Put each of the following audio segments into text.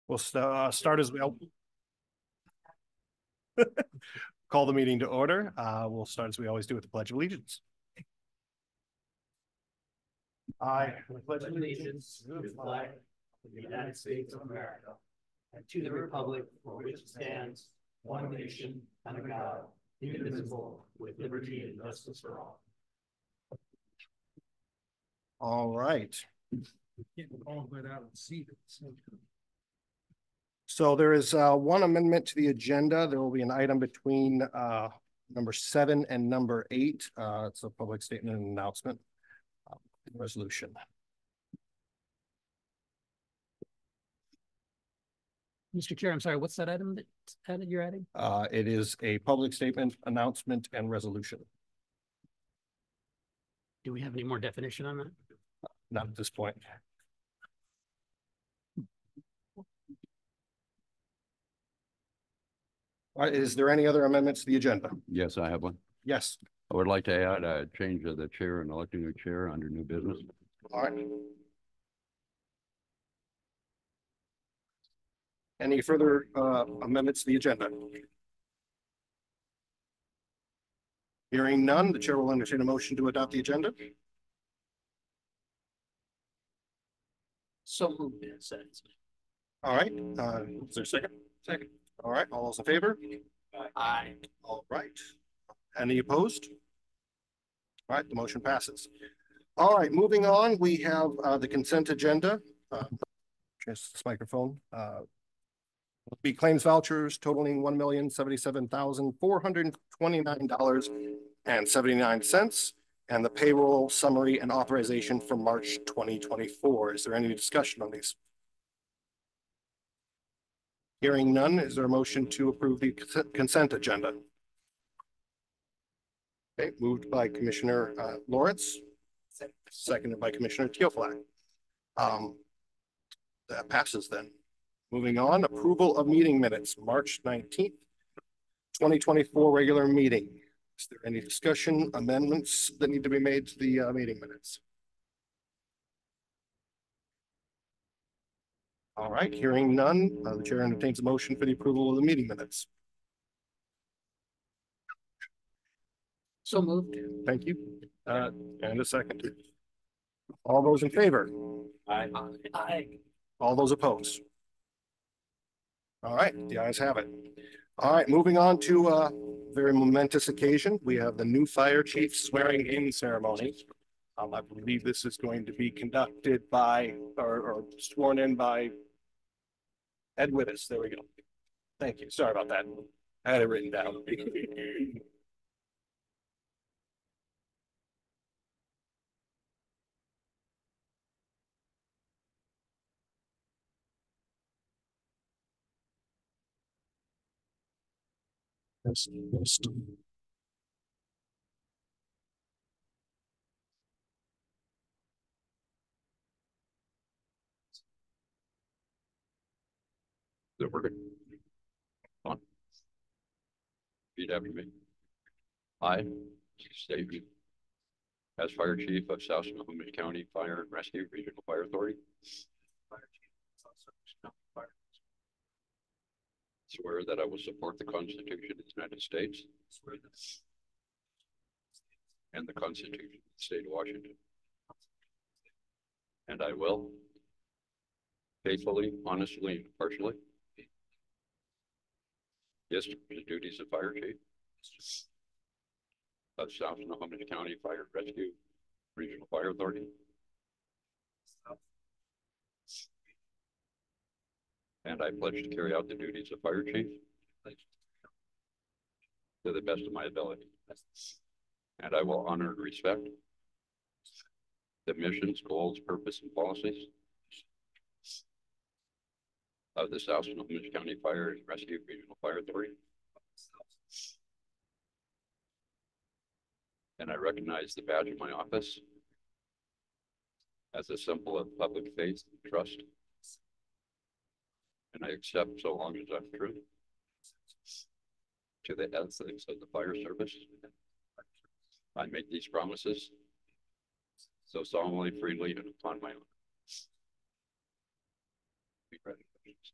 We'll start as we call the meeting to order. We'll start as we always do with the Pledge of Allegiance. I pledge allegiance to the flag of the United States of America and to the republic for which it stands, one nation, under God, indivisible, with liberty and justice for all. All right. So there is one amendment to the agenda. There will be an item between number 7 and number 8. It's a public statement and announcement resolution. Mr. Chair, I'm sorry, what's that item that you're adding? It is a public statement, announcement, and resolution. Do we have any more definition on that? Not at this point. All right, is there any other amendments to the agenda? Yes, I have one. Yes. I would like to add a change of the chair and electing a chair under new business. All right. Any further amendments to the agenda? Hearing none, the chair will entertain a motion to adopt the agenda. So moved. All right. Is there a second? Second. All right. All those in favor? Aye. All right. Any opposed? All right. The motion passes. All right. Moving on, we have the consent agenda. Just this microphone. Be claims vouchers totaling $1,077,429.79, and the payroll summary and authorization for March 2024. Is there any discussion on these? Hearing none, is there a motion to approve the consent agenda? Okay, moved by Commissioner Lawrence, seconded by Commissioner Teoflag. That passes then. Moving on, approval of meeting minutes, March 19th, 2024 regular meeting. Is there any discussion, amendments that need to be made to the meeting minutes? All right, hearing none, the chair entertains a motion for the approval of the meeting minutes. So moved. Thank you. And a second. All those in favor? Aye. Aye. All those opposed? All right, the ayes have it. All right, moving on to a very momentous occasion. We have the new fire chief swearing in ceremony. I believe this is going to be conducted by, or sworn in by Ed Wittis. There we go. Thank you. Sorry about that. I had it written down. Is it working? On. Repeat after me. I state you as Fire Chief of South Snohomish County Fire and Rescue Regional Fire Authority. Swear that I will support the Constitution of the United States and the Constitution of the State of Washington. And I will faithfully, honestly, and impartially discharge the duties of Fire Chief of South Snohomish County Fire and Rescue Regional Fire Authority. And I pledge to carry out the duties of Fire Chief to the best of my ability. And I will honor and respect the missions, goals, purpose, and policies of the South Snohomish County Fire and Rescue Regional Fire Authority. And I recognize the badge of my office as a symbol of public faith and trust. And I accept, so long as I'm true to the ethics of the fire service, I make these promises so solemnly, freely, and upon my own. Congratulations.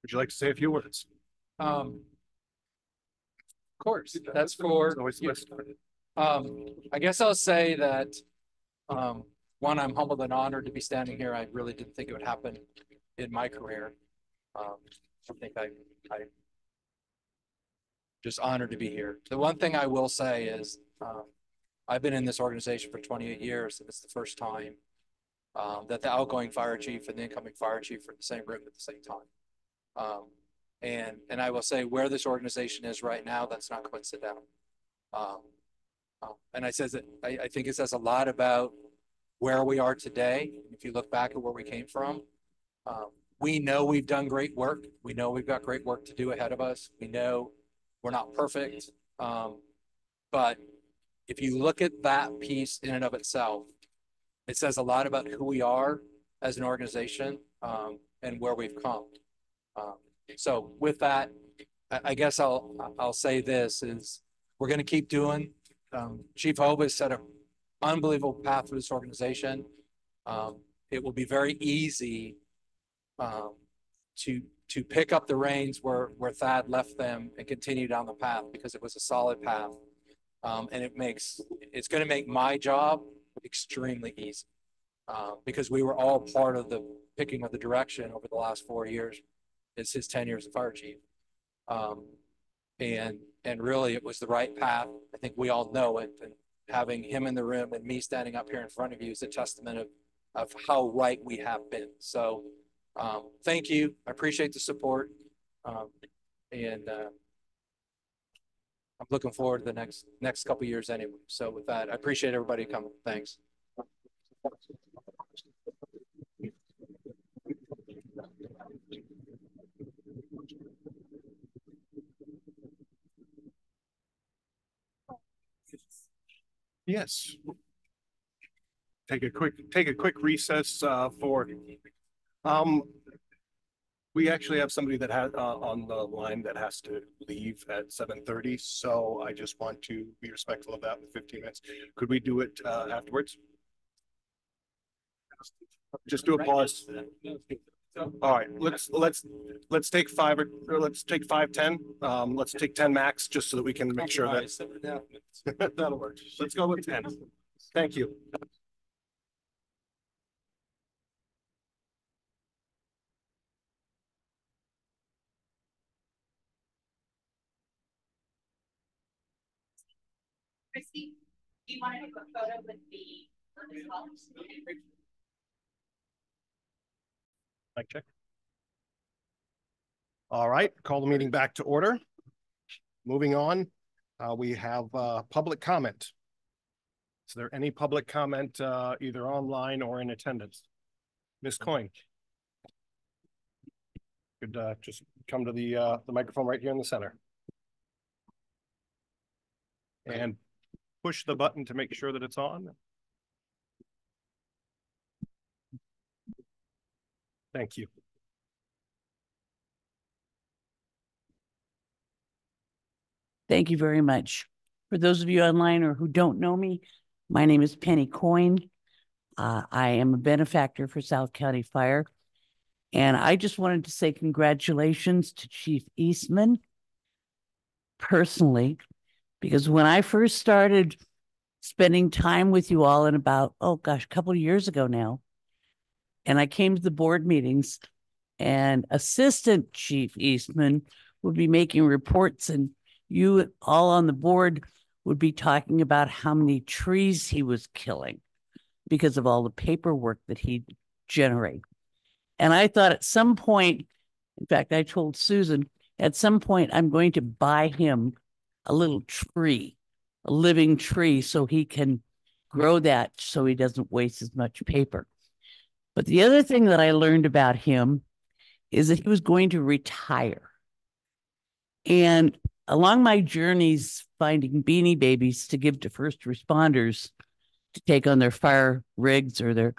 Would you like to say a few words? Of course, that's for, It's always the best. I guess I'll say that, one, I'm humbled and honored to be standing here. I really didn't think it would happen in my career. I think I just honored to be here. The one thing I will say is, I've been in this organization for 28 years, and it's the first time that the outgoing fire chief and the incoming fire chief are in the same room at the same time. And I will say where this organization is right now, that's not coincidental. And I think it says a lot about where we are today. If you look back at where we came from, we know we've done great work. We know we've got great work to do ahead of us. We know we're not perfect. But if you look at that piece in and of itself, it says a lot about who we are as an organization, and where we've come. So with that, I guess I'll say this is we're going to keep doing. Chief Hope has set an unbelievable path for this organization. It will be very easy to pick up the reins where Thad left them and continue down the path, because it was a solid path. And it's going to make my job extremely easy, because we were all part of the picking of the direction over the last 4 years. It's his tenure as a fire chief. And really it was the right path. I think we all know it, and having him in the room and me standing up here in front of you is a testament of how right we have been. So thank you. I appreciate the support. And I'm looking forward to the next couple of years anyway. So with that, I appreciate everybody coming. Thanks. Yes. Take a quick recess for we actually have somebody that has on the line that has to leave at 7:30, so I just want to be respectful of that with 15 minutes. Could we do it afterwards? Just do a pause. All right, let's take 5 or let's take 5:10. Let's take 10 max, just so that we can make sure that that'll work. Let's go with 10. Thank you. Christy, do you want to take a photo with the Mic check. All right, call the meeting back to order. Moving on, we have public comment. Is there any public comment either online or in attendance? Ms. Coyne. Could just come to the microphone right here in the center. And push the button to make sure that it's on. Thank you. Thank you very much. For those of you online or who don't know me, my name is Penny Coyne. I am a benefactor for South County Fire. And I just wanted to say congratulations to Chief Eastman personally, because when I first started spending time with you all in about, oh gosh, a couple of years ago now, and I came to the board meetings, and Assistant Chief Eastman would be making reports, and you all on the board would be talking about how many trees he was killing because of all the paperwork that he'd generate. And I thought at some point, in fact, I told Susan, at some point, I'm going to buy him a little tree, a living tree, so he can grow that so he doesn't waste as much paper. But the other thing that I learned about him is that he was going to retire. And along my journeys finding Beanie Babies to give to first responders to take on their fire rigs or their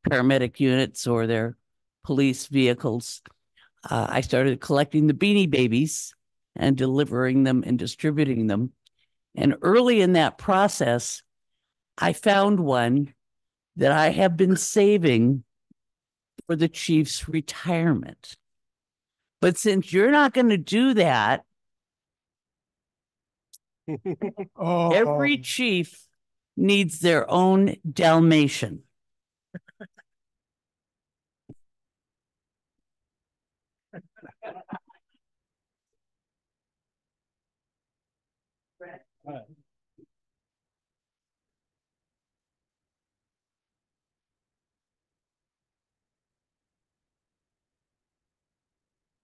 paramedic units or their police vehicles, I started collecting the Beanie Babies and delivering them and distributing them. And early in that process, I found one that I have been saving for the chief's retirement. But since you're not going to do that, every chief needs their own Dalmatian.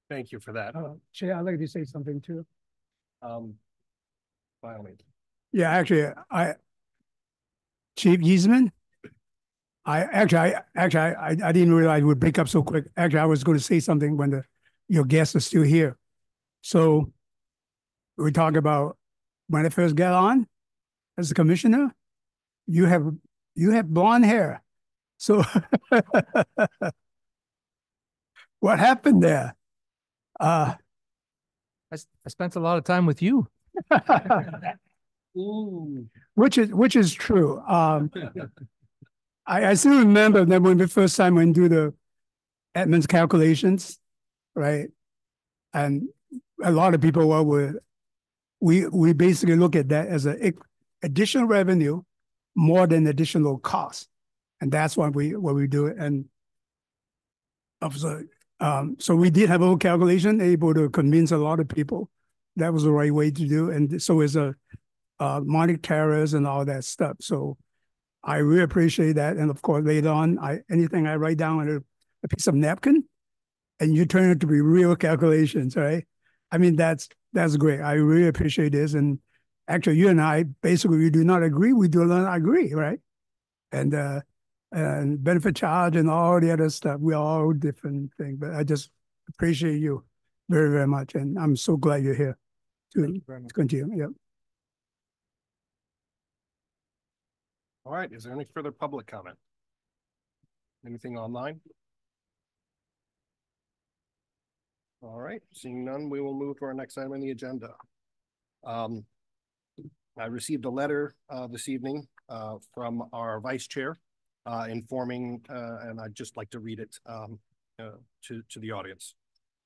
Thank you for that. Chair, I'd like to say something too. By all means. Yeah, actually, Chief Yeasman, I didn't realize it would break up so quick. Actually, I was going to say something when your guests are still here. So we talk about when I first got on as a commissioner, you have blonde hair. So what happened there? I spent a lot of time with you. Which is true. I still remember that when the first time we do the admin's calculations, right? And a lot of people we basically look at that as an additional revenue more than additional cost, and that's why we do it. And so we did have a little calculation, able to convince a lot of people that was the right way to do. And so is money tariffs and all that stuff. So I really appreciate that. And of course, later on, anything I write down on a piece of napkin, and you turn it to be real calculations, right? I mean, that's great. I really appreciate this. And actually, you and I, basically, we do not agree. We do not agree, right? And benefit charge and all the other stuff, we are all different things. But I just appreciate you very, very much. And I'm so glad you're here to continue. Yep. All right, is there any further public comment? Anything online? All right, seeing none, we will move to our next item on the agenda. I received a letter this evening from our vice chair informing, and I'd just like to read it to the audience.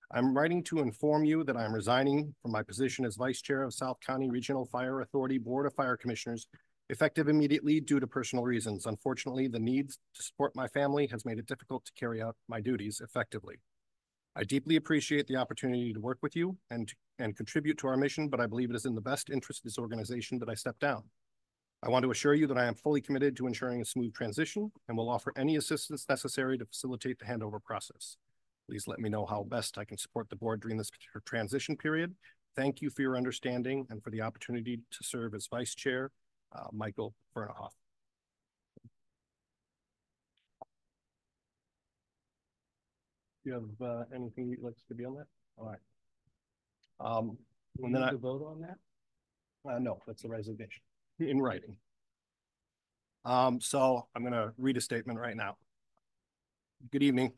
I'm writing to inform you that I'm resigning from my position as vice chair of South County Regional Fire Authority Board of Fire Commissioners, effective immediately due to personal reasons. Unfortunately, the needs to support my family has made it difficult to carry out my duties effectively. I deeply appreciate the opportunity to work with you and contribute to our mission, but I believe it is in the best interest of this organization that I step down. I want to assure you that I am fully committed to ensuring a smooth transition and will offer any assistance necessary to facilitate the handover process. Please let me know how best I can support the board during this transition period. Thank you for your understanding and for the opportunity to serve as vice chair, Michael Vernohoff. Do you have anything you'd like to be on that? All right. And then I vote on that? No, that's a resignation in writing. So I'm going to read a statement right now. Good evening.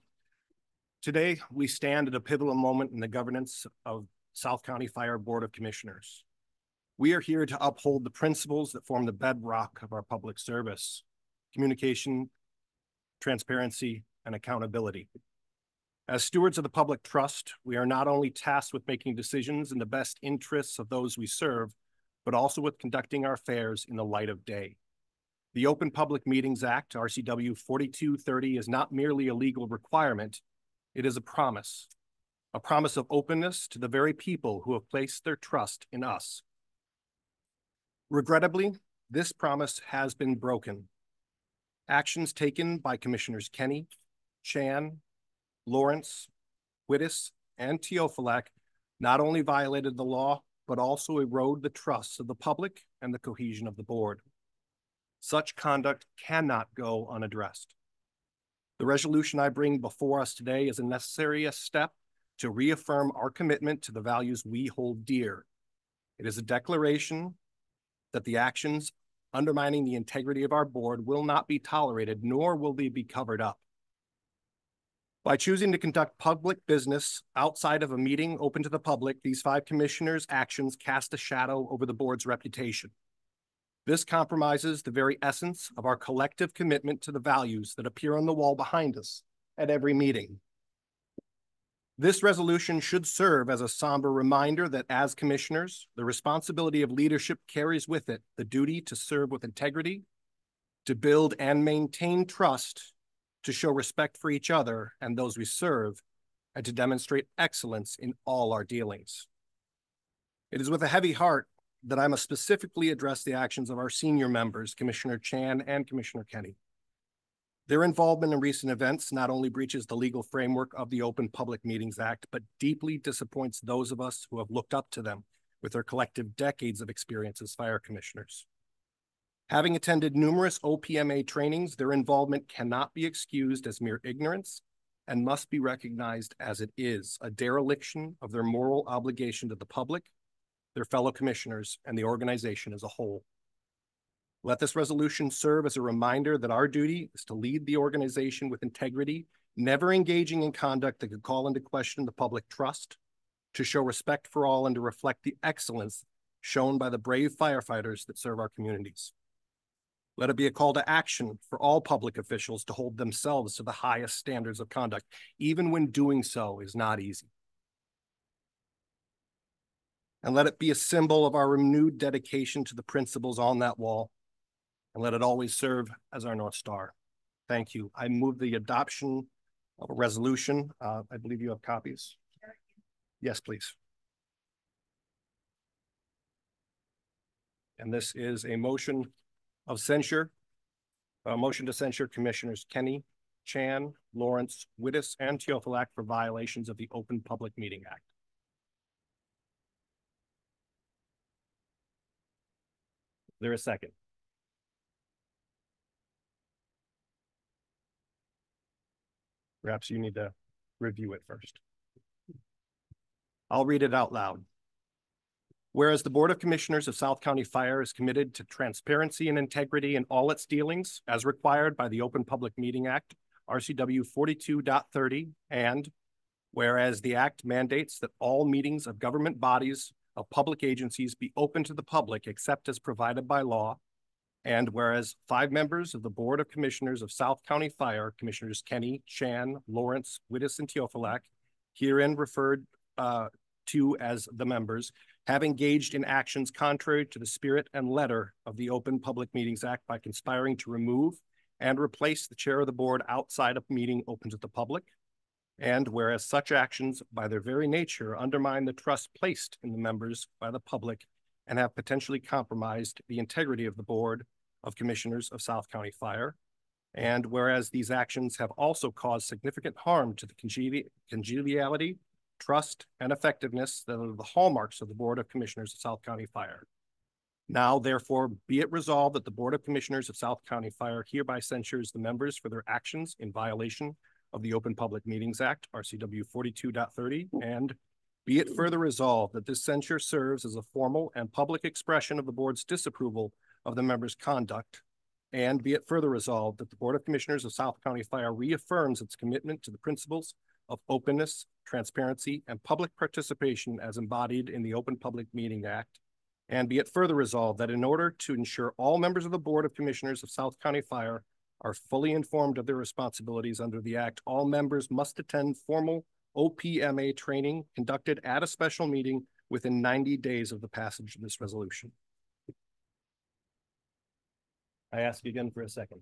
Today, we stand at a pivotal moment in the governance of South County Fire Board of Commissioners. We are here to uphold the principles that form the bedrock of our public service: communication, transparency, and accountability. As stewards of the public trust, we are not only tasked with making decisions in the best interests of those we serve, but also with conducting our affairs in the light of day. The Open Public Meetings Act, RCW 4230, is not merely a legal requirement, it is a promise. a promise of openness to the very people who have placed their trust in us. Regrettably, this promise has been broken. Actions taken by Commissioners Kenny, Chan, Lawrence, Wittes, and Teofilak not only violated the law, but also erode the trust of the public and the cohesion of the board. Such conduct cannot go unaddressed. The resolution I bring before us today is a necessary step to reaffirm our commitment to the values we hold dear. It is a declaration that the actions undermining the integrity of our board will not be tolerated, nor will they be covered up. By choosing to conduct public business outside of a meeting open to the public, these 5 commissioners' actions cast a shadow over the board's reputation. This compromises the very essence of our collective commitment to the values that appear on the wall behind us at every meeting. This resolution should serve as a somber reminder that as commissioners, the responsibility of leadership carries with it the duty to serve with integrity, to build and maintain trust, to show respect for each other and those we serve, and to demonstrate excellence in all our dealings. It is with a heavy heart that I must specifically address the actions of our senior members, Commissioner Chan and Commissioner Kenny. Their involvement in recent events not only breaches the legal framework of the Open Public Meetings Act, but deeply disappoints those of us who have looked up to them with their collective decades of experience as fire commissioners. Having attended numerous OPMA trainings, their involvement cannot be excused as mere ignorance and must be recognized as it is, a dereliction of their moral obligation to the public, their fellow commissioners, and the organization as a whole. Let this resolution serve as a reminder that our duty is to lead the organization with integrity, never engaging in conduct that could call into question the public trust, to show respect for all, and to reflect the excellence shown by the brave firefighters that serve our communities. Let it be a call to action for all public officials to hold themselves to the highest standards of conduct, even when doing so is not easy. And let it be a symbol of our renewed dedication to the principles on that wall, and let it always serve as our North Star. Thank you. I move the adoption of a resolution. I believe you have copies. Yes, please. And this is a motion of censure, a motion to censure Commissioners Kenny, Chan, Lawrence, Wittes, and Teofilak for violations of the Open Public Meeting Act. Is there a second? Perhaps you need to review it first. I'll read it out loud. Whereas the Board of Commissioners of South County Fire is committed to transparency and integrity in all its dealings as required by the Open Public Meeting Act, RCW 42.30, and whereas the act mandates that all meetings of government bodies of public agencies be open to the public except as provided by law, and whereas 5 members of the Board of Commissioners of South County Fire, Commissioners Kenny, Chan, Lawrence, Wittes, and Teofilak, herein referred to as the members, have engaged in actions contrary to the spirit and letter of the Open Public Meetings Act by conspiring to remove and replace the chair of the board outside of meeting open to the public. And whereas such actions by their very nature undermine the trust placed in the members by the public and have potentially compromised the integrity of the Board of Commissioners of South County Fire. And whereas these actions have also caused significant harm to the congeniality, trust, and effectiveness that are the hallmarks of the Board of Commissioners of South County Fire. Now, therefore, be it resolved that the Board of Commissioners of South County Fire hereby censures the members for their actions in violation of the Open Public Meetings Act, RCW 42.30, and be it further resolved that this censure serves as a formal and public expression of the board's disapproval of the members' conduct, and be it further resolved that the Board of Commissioners of South County Fire reaffirms its commitment to the principles of openness, transparency, and public participation as embodied in the Open Public Meeting Act, and be it further resolved that in order to ensure all members of the Board of Commissioners of South County Fire are fully informed of their responsibilities under the Act, all members must attend formal OPMA training conducted at a special meeting within 90 days of the passage of this resolution. I ask again for a second.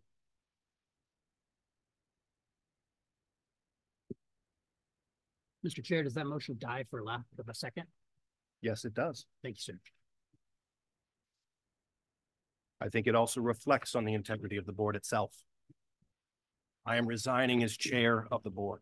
Mr. Chair, does that motion die for lack of a second? Yes, it does. Thank you, sir. I think it also reflects on the integrity of the board itself. I am resigning as chair of the board.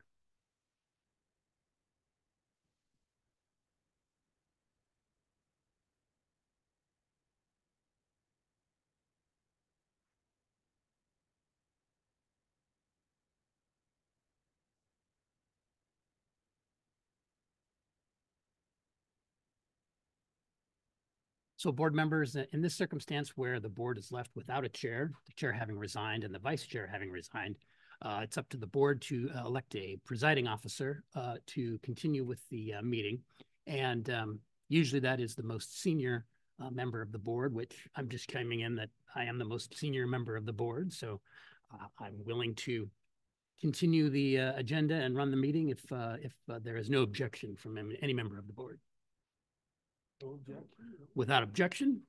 So board members, in this circumstance where the board is left without a chair, the chair having resigned and the vice chair having resigned, it's up to the board to elect a presiding officer to continue with the meeting. And usually that is the most senior member of the board, which I'm just chiming in that I am the most senior member of the board. So I'm willing to continue the agenda and run the meeting if there is no objection from any member of the board. Without objection,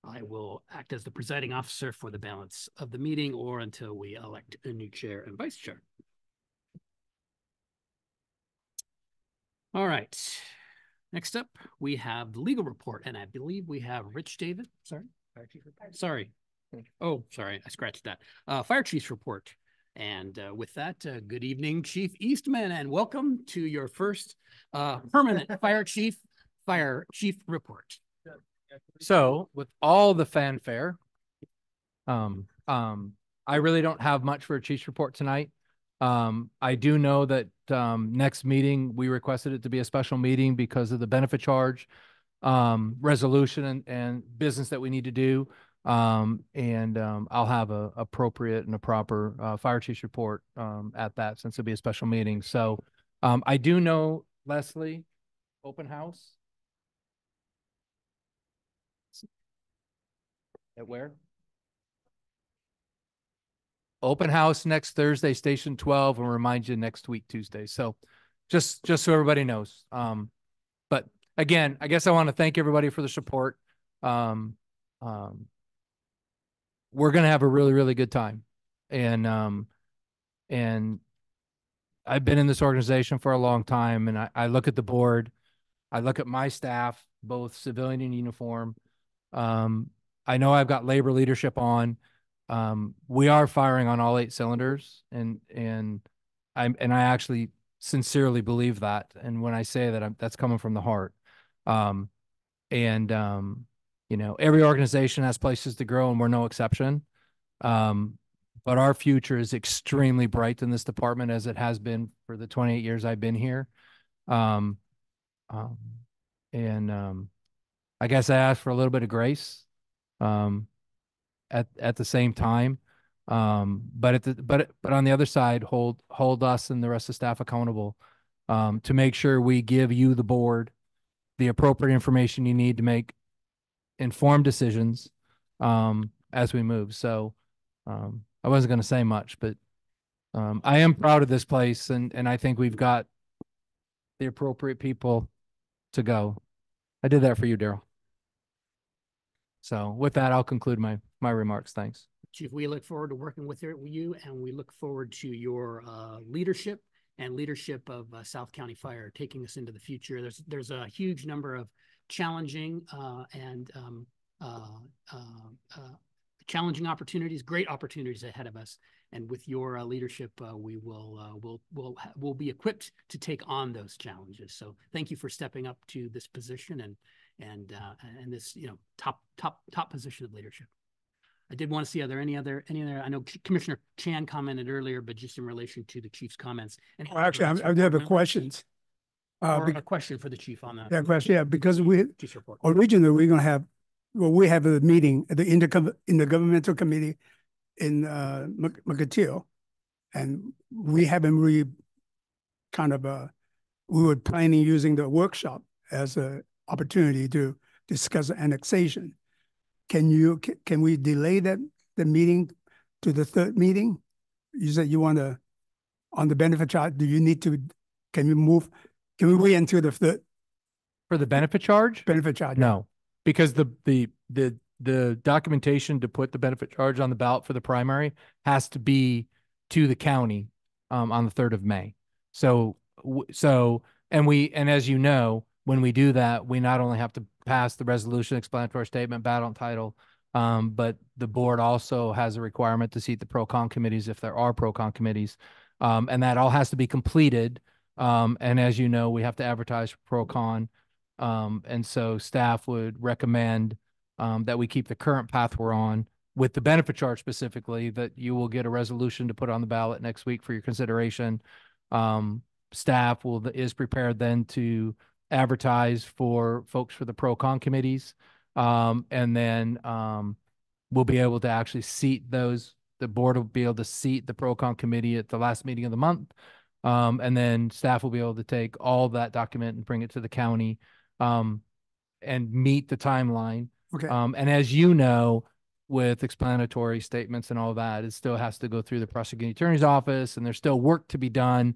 I will act as the presiding officer for the balance of the meeting or until we elect a new chair and vice chair. All right. Next up, we have the legal report, and I believe we have Rich David. Sorry. Fire chief report. Sorry. Oh, sorry. I scratched that. Fire chief's report. And with that, good evening, Chief Eastman, and welcome to your first permanent fire chief report. So with all the fanfare, I really don't have much for a chief's report tonight. I do know that next meeting, we requested it to be a special meeting because of the benefit charge resolution and business that we need to do. I'll have a appropriate and a proper fire chief's report at that, since it'll be a special meeting. So I do know, Leslie, open house. At where? Open house next Thursday, Station 12, and remind you next week, Tuesday. So just so everybody knows. But again, I guess I want to thank everybody for the support. We're going to have a really, really good time. And I've been in this organization for a long time, and I look at the board, I look at my staff, both civilian and uniform. I know I've got labor leadership on. We are firing on all 8 cylinders, and I actually sincerely believe that. And when I say that, that's coming from the heart. You know, every organization has places to grow, and we're no exception. But our future is extremely bright in this department, as it has been for the 28 years I've been here. I guess I ask for a little bit of grace at the same time. But on the other side, hold us and the rest of the staff accountable to make sure we give you, the board, the appropriate information you need to make informed decisions as we move. So I wasn't going to say much, but I am proud of this place, and I think we've got the appropriate people to go. I did that for you, Daryl. So with that, I'll conclude my remarks. Thanks. Chief, we look forward to working with you, and we look forward to your leadership and leadership of South County Fire, taking us into the future. There's a huge number of challenging challenging opportunities, great opportunities ahead of us. And with your leadership, we'll be equipped to take on those challenges. So thank you for stepping up to this position and this, you know, top position of leadership. I did want to see, are there any other, I know Commissioner Chan commented earlier, but just in relation to the chief's comments. And Actually, I do have a question. Or a question for the chief on that. Yeah, question. Yeah, because we Chief's report. originally we're going to have, we have a meeting at the intergovernmental committee in McAteel, and we haven't really kind of we were planning using the workshop as an opportunity to discuss annexation. Can we delay the meeting to the 3rd meeting? You said you want to, on the benefit chart, do you need to, can we wait until the 3rd? For the benefit charge? Benefit charge. No, because the documentation to put the benefit charge on the ballot for the primary has to be to the county on the 3rd of May. So And as you know, when we do that, we not only have to pass the resolution, explanatory statement, battle and title, but the board also has a requirement to seat the pro-con committees if there are pro-con committees. And that all has to be completed. And as you know, we have to advertise for pro-con. And so staff would recommend that we keep the current path we're on with the benefit chart specifically, that you will get a resolution to put on the ballot next week for your consideration. Staff is prepared then to advertise for folks for the pro-con committees. And then we'll be able to actually seat those. The board will be able to seat the pro-con committee at the last meeting of the month. And then staff will be able to take all that document and bring it to the county and meet the timeline. Okay. And as you know, with explanatory statements and all that, it still has to go through the prosecuting attorney's office, and there's still work to be done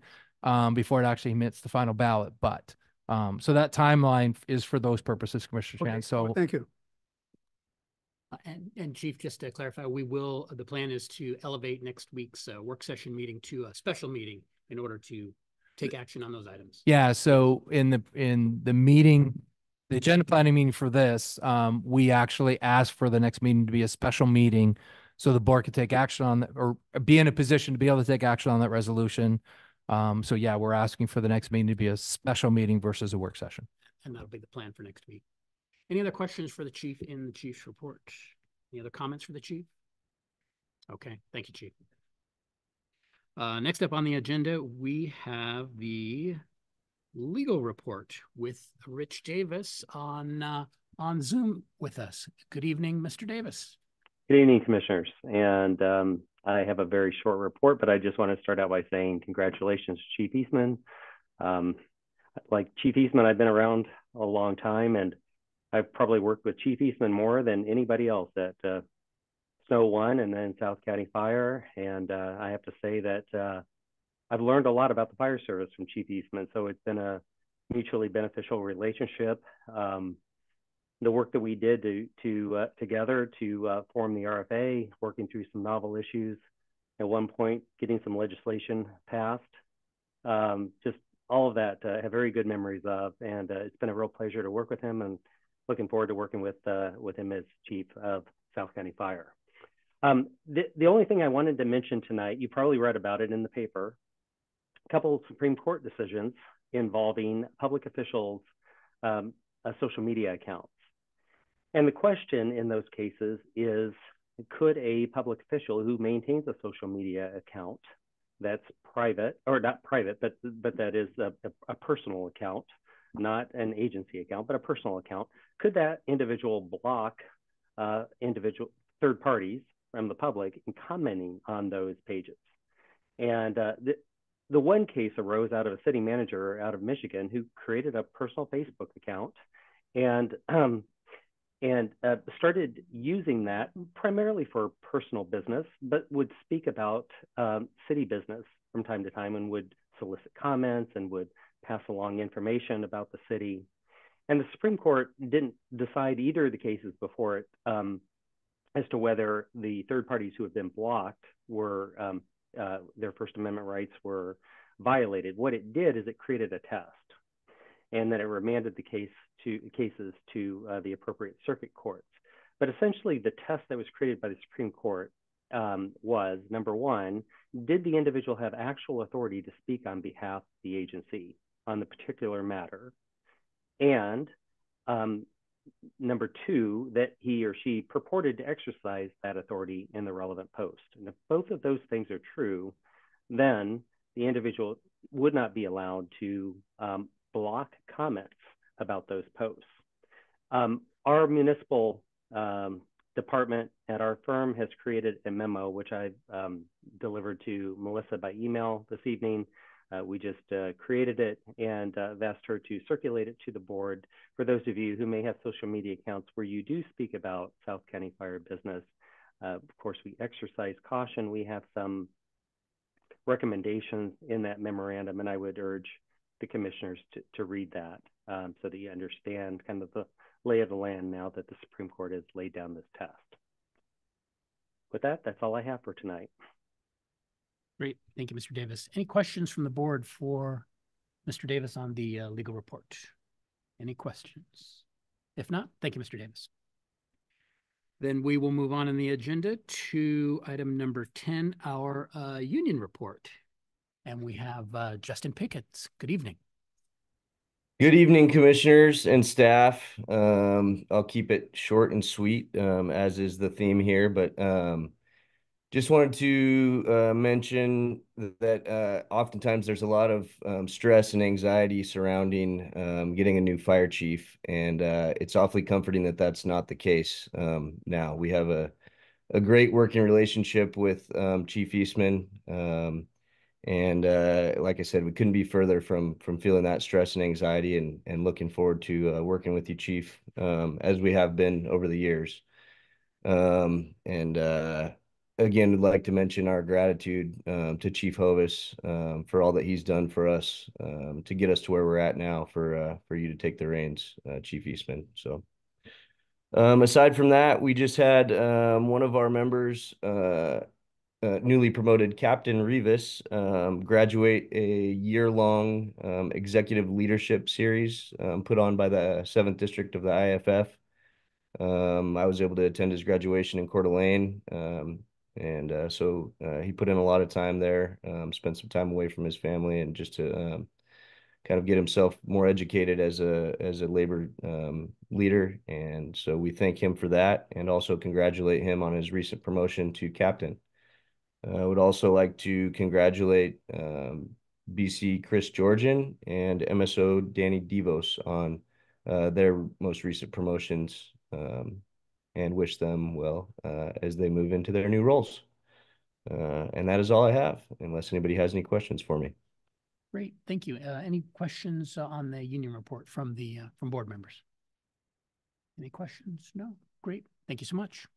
before it actually hits the final ballot. But so that timeline is for those purposes, Commissioner Chan. So Thank you. And Chief, just to clarify, the plan is to elevate next week's work session meeting to a special meeting in order to take action on those items. yeah, so in the meeting, the agenda planning meeting for this, we actually asked for the next meeting to be a special meeting so the board could take action on that, or be in a position to be able to take action on that resolution. So yeah, we're asking for the next meeting to be a special meeting versus a work session. And that'll be the plan for next week. Any other questions for the chief in the chief's report? Any other comments for the chief? Okay, thank you, Chief. Next up on the agenda, we have the legal report with Rich Davis on Zoom with us. Good evening, Mr. Davis. Good evening, Commissioners. And I have a very short report, but I just want to start out by saying congratulations to Chief Eastman. Like Chief Eastman, I've been around a long time, and I've probably worked with Chief Eastman more than anybody else at Snow One and then South County Fire. And I have to say that I've learned a lot about the fire service from Chief Eastman. So it's been a mutually beneficial relationship. The work that we did together to form the RFA, working through some novel issues, at one point getting some legislation passed, just all of that I have very good memories of, and it's been a real pleasure to work with him, and looking forward to working with him as Chief of South County Fire. The only thing I wanted to mention tonight, you probably read about it in the paper, a couple of Supreme Court decisions involving public officials' social media accounts. And the question in those cases is, could a public official who maintains a social media account that's private, or not private, but that is a personal account, not an agency account, but a personal account, could that individual block individual third parties from the public in commenting on those pages? And the one case arose out of a city manager out of Michigan who created a personal Facebook account and started using that primarily for personal business, but would speak about city business from time to time and would solicit comments and would pass along information about the city. And the Supreme Court didn't decide either of the cases before it as to whether the third parties who have been blocked were their First Amendment rights were violated. What it did is it created a test, and then it remanded the cases to the appropriate circuit courts. But essentially, the test that was created by the Supreme Court was, number one, did the individual have actual authority to speak on behalf of the agency on the particular matter? And number two, that he or she purported to exercise that authority in the relevant post. And if both of those things are true, then the individual would not be allowed to block comments about those posts. Our municipal department at our firm has created a memo, which I've delivered to Melissa by email this evening. We just created it and asked her to circulate it to the board for those of you who may have social media accounts where you do speak about South County Fire business. Of course, we exercise caution. We have some recommendations in that memorandum, and I would urge the commissioners to read that so that you understand kind of the lay of the land now that the Supreme Court has laid down this test. With that, that's all I have for tonight. Great. Thank you, Mr. Davis. Any questions from the board for Mr. Davis on the legal report. Any questions? If not, thank you, Mr. Davis. Then we will move on in the agenda to item number 10, our union report. And we have Justin Pickett. Good evening. Good evening, commissioners and staff. I'll keep it short and sweet, as is the theme here, but just wanted to mention that oftentimes there's a lot of stress and anxiety surrounding getting a new fire chief, and it's awfully comforting that that's not the case now. We have a great working relationship with Chief Eastman. And like I said, we couldn't be further from feeling that stress and anxiety, and looking forward to working with you, Chief, as we have been over the years. And again, would like to mention our gratitude to Chief Hovis for all that he's done for us to get us to where we're at now, for you to take the reins, Chief Eastman. So aside from that, we just had one of our members, newly promoted Captain Rivas, graduate a year-long executive leadership series put on by the 7th District of the IFF. I was able to attend his graduation in Coeur d'Alene, and so he put in a lot of time there, spent some time away from his family, and just to kind of get himself more educated as a labor leader. And so we thank him for that, and also congratulate him on his recent promotion to captain. I would also like to congratulate BC Chris Georgian and MSO Danny Devos on their most recent promotions, and wish them well as they move into their new roles. And that is all I have, unless anybody has any questions for me. Great, thank you. Any questions on the union report from board members? Any questions? No? Great, thank you so much.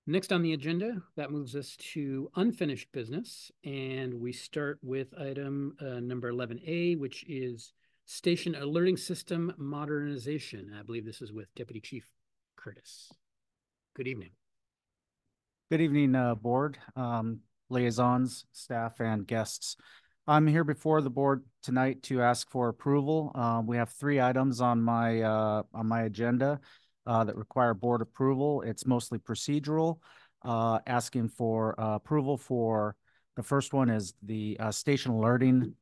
Next on the agenda, that moves us to unfinished business, and we start with item number 11A, which is station alerting system modernization. I believe this is with Deputy Chief Curtis. Good evening. Good evening, board, liaisons, staff, and guests. I'm here before the board tonight to ask for approval. We have 3 items on my agenda that require board approval. It's mostly procedural, asking for approval for the first one is the station alerting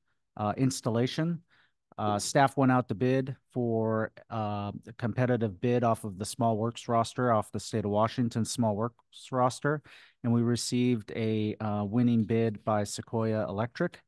installation. Staff went out to bid for a competitive bid off of the small works roster, off the state of Washington small works roster, and we received a winning bid by Sequoia Electric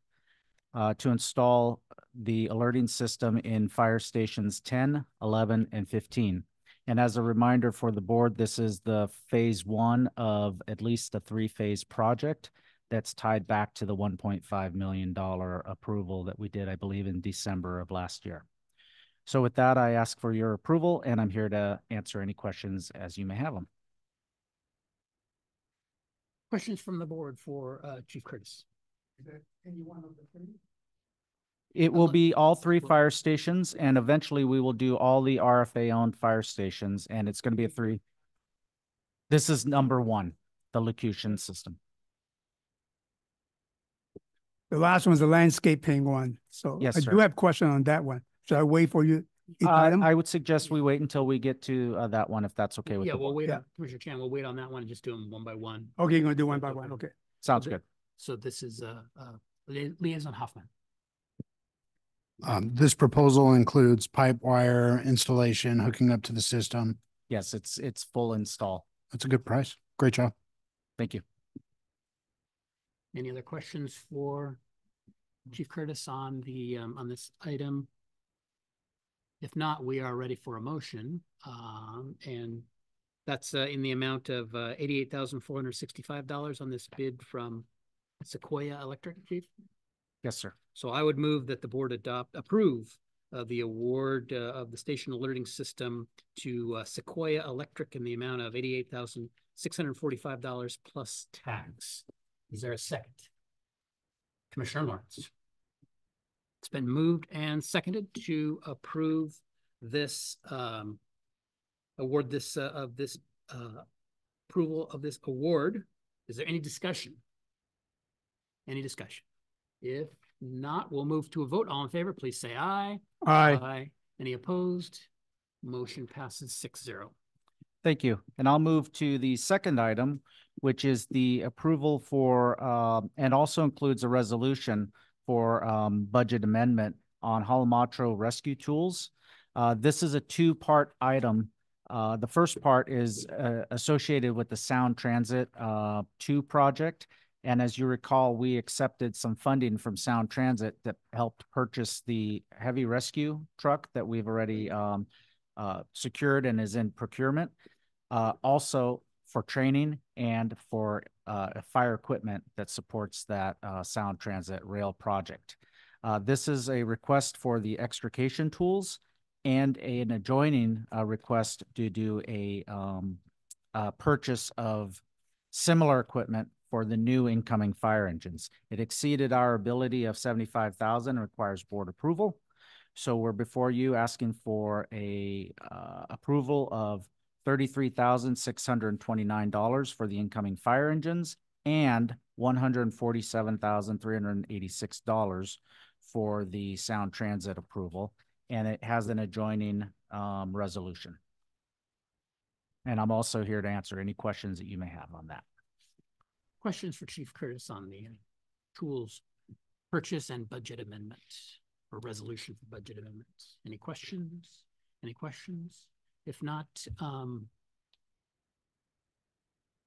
to install the alerting system in fire stations 10, 11, and 15. And as a reminder for the board, this is the phase 1 of at least a 3-phase project that's tied back to the $1.5 million approval that we did, I believe, in December of last year. So with that, I ask for your approval, and I'm here to answer any questions as you may have them. Questions from the board for Chief Curtis? Is there any one of the 3? It will be all 3 fire stations, and eventually we will do all the RFA-owned fire stations, and it's going to be a 3. This is number 1, the locution system. The last one's the landscaping one. So yes, I sir. do have a question on that one. Should I wait for you? I would suggest we wait until we get to that one, if that's okay with you. Yeah, we'll wait. Yeah. Commissioner Chan, we'll wait on that one and just do them one by one. Okay, you're going to do one by one. Okay. Sounds good. So this is Liaison Hoffman. This proposal includes pipe wire installation, hooking up to the system. Yes, it's full install. That's a good price. Great job. Thank you. Any other questions for Chief Curtis on the on this item? If not, we are ready for a motion, and that's in the amount of $88,465 on this bid from Sequoia Electric, Chief. Yes, sir. So I would move that the board approve the award of the station alerting system to Sequoia Electric in the amount of $88,645 plus tax. Is there a second? Commissioner Lawrence. It's been moved and seconded to approve this award this of this approval of this award. Is there any discussion? Any discussion? If not, we'll move to a vote. All in favor, please say aye. Aye. Any opposed? Motion passes 6-0. Thank you. And I'll move to the second item, which is the approval for, and also includes a resolution for budget amendment on Holomatro rescue tools. This is a two-part item. The first part is associated with the Sound Transit 2 project. And as you recall, we accepted some funding from Sound Transit that helped purchase the heavy rescue truck that we've already secured and is in procurement. Also for training and for fire equipment that supports that Sound Transit rail project. This is a request for the extrication tools and an adjoining request to do a purchase of similar equipment for the new incoming fire engines. It exceeded our ability of $75,000 and requires board approval. So we're before you asking for a approval of $33,629 for the incoming fire engines and $147,386 for the Sound Transit approval. And it has an adjoining resolution. And I'm also here to answer any questions that you may have on that. Questions for Chief Curtis on the tools purchase and budget amendment or resolution for budget amendments? Any questions? Any questions? If not,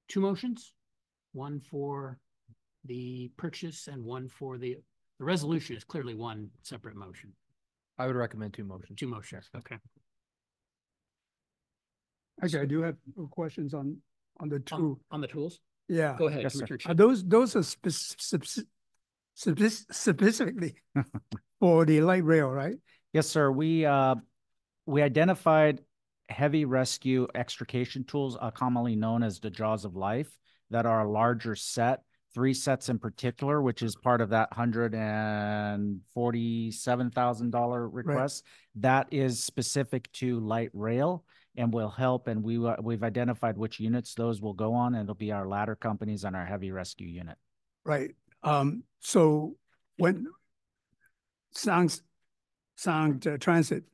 two motions, one for the purchase and one for the resolution is clearly one separate motion. I would recommend two motions. Two motions, okay. Actually, I do have questions on the two. On the tools? Yeah. Go ahead, Yes, Commissioner Are Chin. those are specifically for the light rail, right? Yes, sir. We identified heavy rescue extrication tools, commonly known as the Jaws of Life, that are a larger set, 3 sets in particular, which is part of that $147,000 request. Right. That is specific to light rail and will help. And we've identified which units those will go on, and it'll be our ladder companies and our heavy rescue unit. Right. So when Sound Transit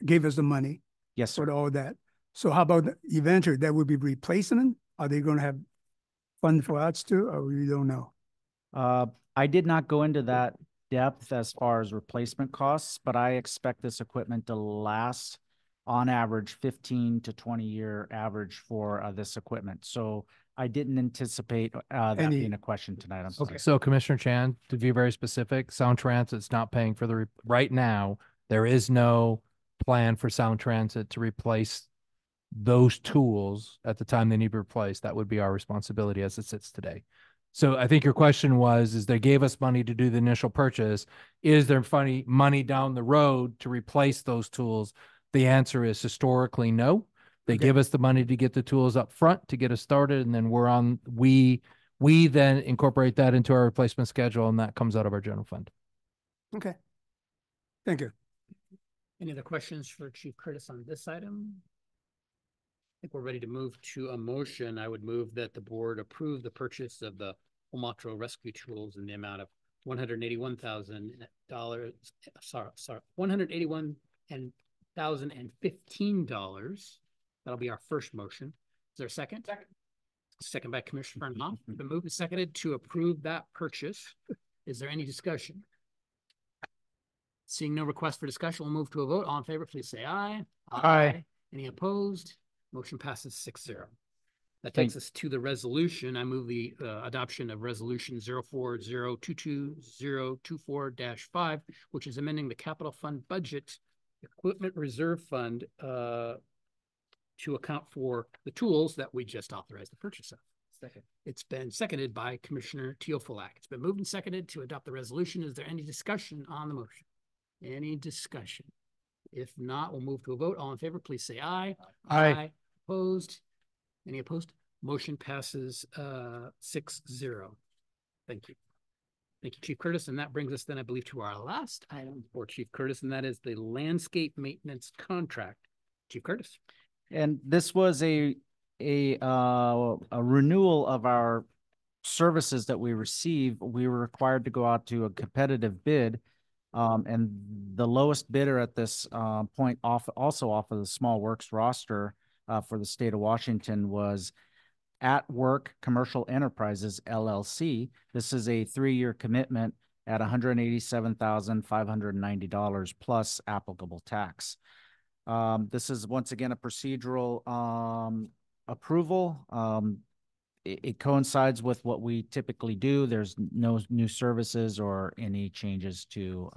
gave us the money, yes, sir, for all that. So how about eventually that would be replacement? Are they going to have fund for us too, or we don't know? I did not go into that depth as far as replacement costs, but I expect this equipment to last on average 15 to 20 year average for this equipment. So I didn't anticipate that being a question tonight. I'm sorry. Okay, so Commissioner Chan, to be very specific, Sound Transit's not paying for the right now. There is no plan for Sound Transit to replace those tools at the time they need to be replaced. That would be our responsibility as it sits today. So I think your question was, is they gave us money to do the initial purchase. Is there money down the road to replace those tools? The answer is historically no. They give us the money to get the tools up front to get us started, and then we then incorporate that into our replacement schedule, and that comes out of our general fund. Okay. Thank you. Any other questions for Chief Curtis on this item? I think we're ready to move to a motion. I would move that the board approve the purchase of the Holomatro rescue tools in the amount of $181,000. Sorry, $181,015. That'll be our first motion. Is there a second? Second by Commissioner Fernhoff. Been moved and seconded to approve that purchase. Is there any discussion? Seeing no request for discussion, we'll move to a vote. All in favor, please say aye. Aye. Any opposed? Motion passes 6-0. That takes us to the resolution. I move the adoption of resolution 04022024-5, which is amending the capital fund budget equipment reserve fund to account for the tools that we just authorized the purchase of. Second. It's been seconded by Commissioner Teofilak. It's been moved and seconded to adopt the resolution. Is there any discussion on the motion? Any discussion? If not, we'll move to a vote. All in favor, please say aye. Aye. Opposed? Any opposed? Motion passes 6-0. Thank you. Thank you, Chief Curtis. And that brings us then, I believe, to our last item for Chief Curtis, and that is the landscape maintenance contract. Chief Curtis. And this was a renewal of our services that we receive, we were required to go out to a competitive bid. And the lowest bidder at this point also off of the small works roster for the state of Washington was At Work Commercial Enterprises LLC. This is a 3-year commitment at $187,590 plus applicable tax. This is once again a procedural approval. It coincides with what we typically do. There's no new services or any changes to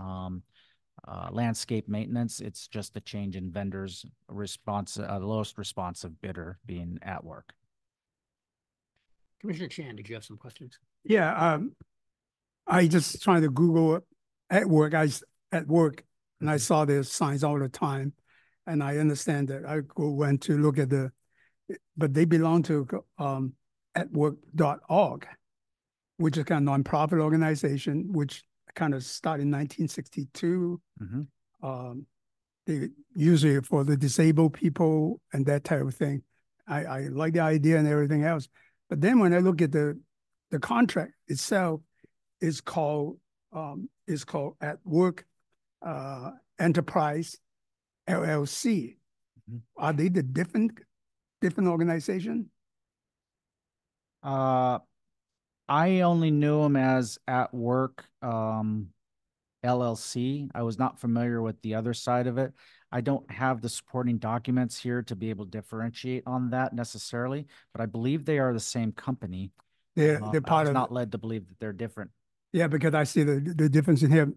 landscape maintenance. It's just a change in vendors response, the lowest responsive bidder being At Work. Commissioner Chan, did you have some questions? Yeah, I just trying to Google At Work. At Work, and I saw their signs all the time, and I understand that. I went to look at but they belong to atwork.org, which is kind of nonprofit organization, which kind of started in 1962. They usually for the disabled people and that type of thing. I like the idea and everything else. But then when I look at the contract itself, is called At Work Enterprise LLC. Are they the different organization? I only knew them as At Work LLC. I was not familiar with the other side of it. I don't have the supporting documents here to be able to differentiate on that necessarily, but I believe they are the same company. They're part I was of not led to believe that they're different. Yeah, because I see the difference in here.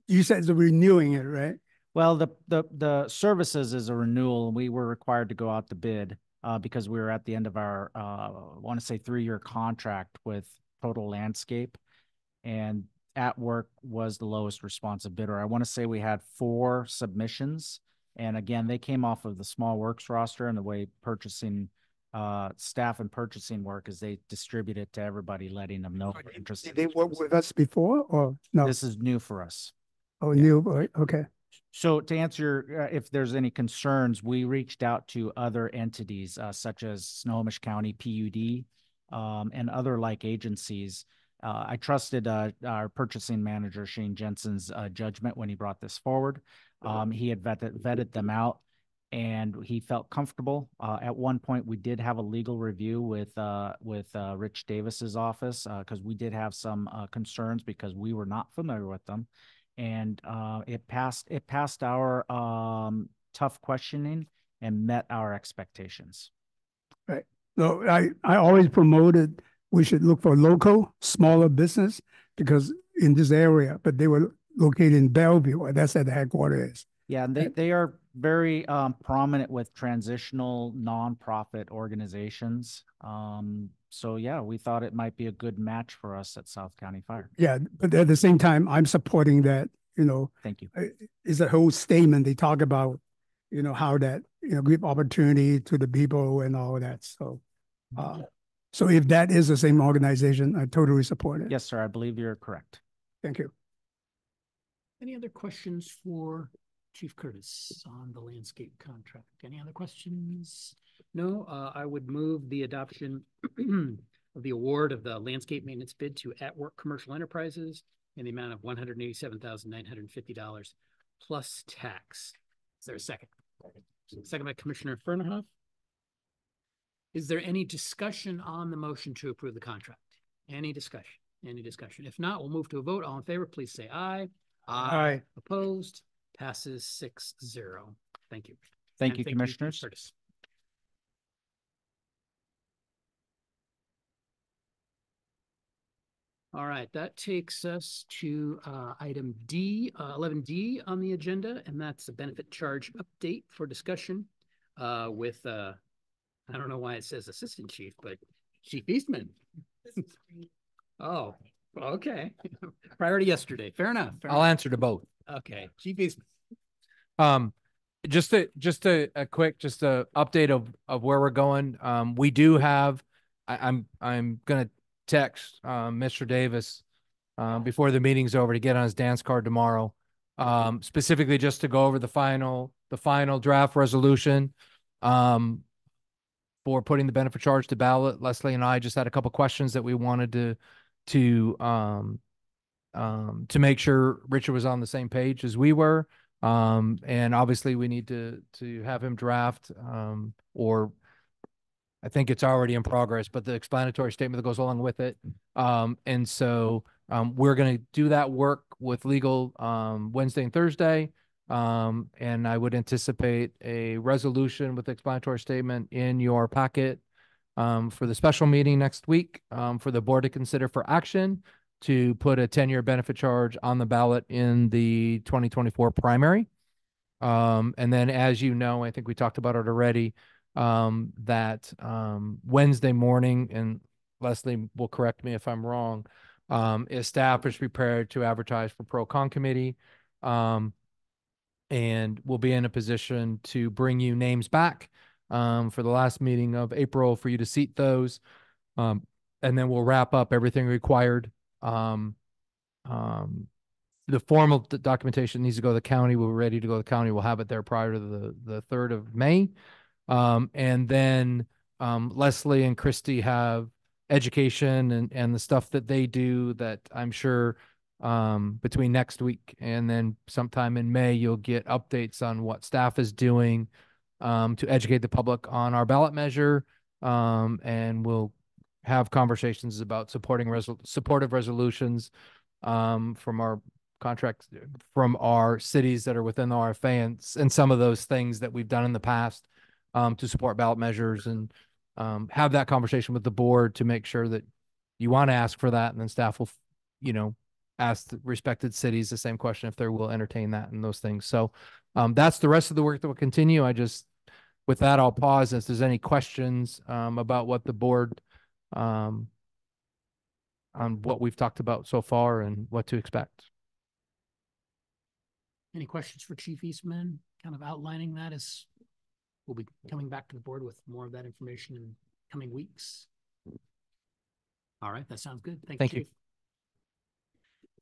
You said it's renewing it, right? Well, the services is a renewal. We were required to go out to bid because we were at the end of our, I want to say 3-year contract with Total Landscape, and At Work was the lowest responsive bidder. I want to say we had 4 submissions, and again, they came off of the small works roster, and the way purchasing staff and purchasing work is they distribute it to everybody, letting them know we're interested. Did they work with us before or no? This is new for us. Oh, yeah. New, okay. So to answer if there's any concerns, we reached out to other entities such as Snohomish County PUD and other like agencies. I trusted our purchasing manager, Shane Jensen's judgment when he brought this forward. He had vetted them out, and he felt comfortable. At one point, we did have a legal review with Rich Davis's office because we did have some concerns because we were not familiar with them, and it passed our tough questioning and met our expectations. Right. So I always promoted we should look for local, smaller business because in this area, but they were located in Bellevue. That's at the headquarters. Yeah, and they are very prominent with transitional nonprofit organizations. So yeah, we thought it might be a good match for us at South County Fire. Yeah, but at the same time, I'm supporting that. Thank you. Is a whole statement they talk about, how that give opportunity to the people and all that. So, so if that is the same organization, I totally support it. Yes, sir. I believe you're correct. Thank you. Any other questions for Chief Curtis on the landscape contract? Any other questions? No, I would move the adoption of the award of the landscape maintenance bid to At Work Commercial Enterprises in the amount of $187,950 plus tax. Is there a second? Second by Commissioner Fernahoff. Is there any discussion on the motion to approve the contract? Any discussion? Any discussion? If not, we'll move to a vote. All in favor, please say aye. Aye. Opposed? Passes 6-0. Thank you. Thank you, Commissioners. Curtis. All right, that takes us to item D, 11D on the agenda, and that's the benefit charge update for discussion with, I don't know why it says Assistant Chief, but Chief Eastman. Oh, okay. Priority yesterday. Fair enough. I'll answer to both. Okay, Chief Eastman. Just a quick update of where we're going. We do have. I'm gonna text Mr. Davis before the meeting's over to get on his dance card tomorrow. Specifically just to go over the final draft resolution. for putting the benefit charge to ballot. Leslie and I just had a couple questions that we wanted to make sure Richard was on the same page as we were. And obviously we need to have him draft, or I think it's already in progress, but the explanatory statement that goes along with it. And so we're going to do that work with legal Wednesday and Thursday. And I would anticipate a resolution with the explanatory statement in your packet for the special meeting next week for the board to consider for action to put a 10-year benefit charge on the ballot in the 2024 primary. And then, as you know, I think we talked about it already, that Wednesday morning, and Leslie will correct me if I'm wrong, is staff is prepared to advertise for pro-con committee, and we'll be in a position to bring you names back for the last meeting of April for you to seat those. And then we'll wrap up everything required. The formal documentation needs to go to the county. We're ready to go to the county. We'll have it there prior to the 3rd of May. And then Leslie and Christy have education and the stuff that they do that I'm sure between next week and then sometime in May, you'll get updates on what staff is doing to educate the public on our ballot measure. And we'll have conversations about supportive resolutions from our contracts from our cities that are within the RFA and some of those things that we've done in the past to support ballot measures, and have that conversation with the board to make sure that you want to ask for that. And then staff will, ask the respected cities the same question if they will entertain that and those things. So that's the rest of the work that will continue. With that, I'll pause if there's any questions about what the board, on what we've talked about so far and what to expect. Any questions for Chief Eastman? Kind of outlining that as we'll be coming back to the board with more of that information in coming weeks. All right, that sounds good. Thank you, Chief.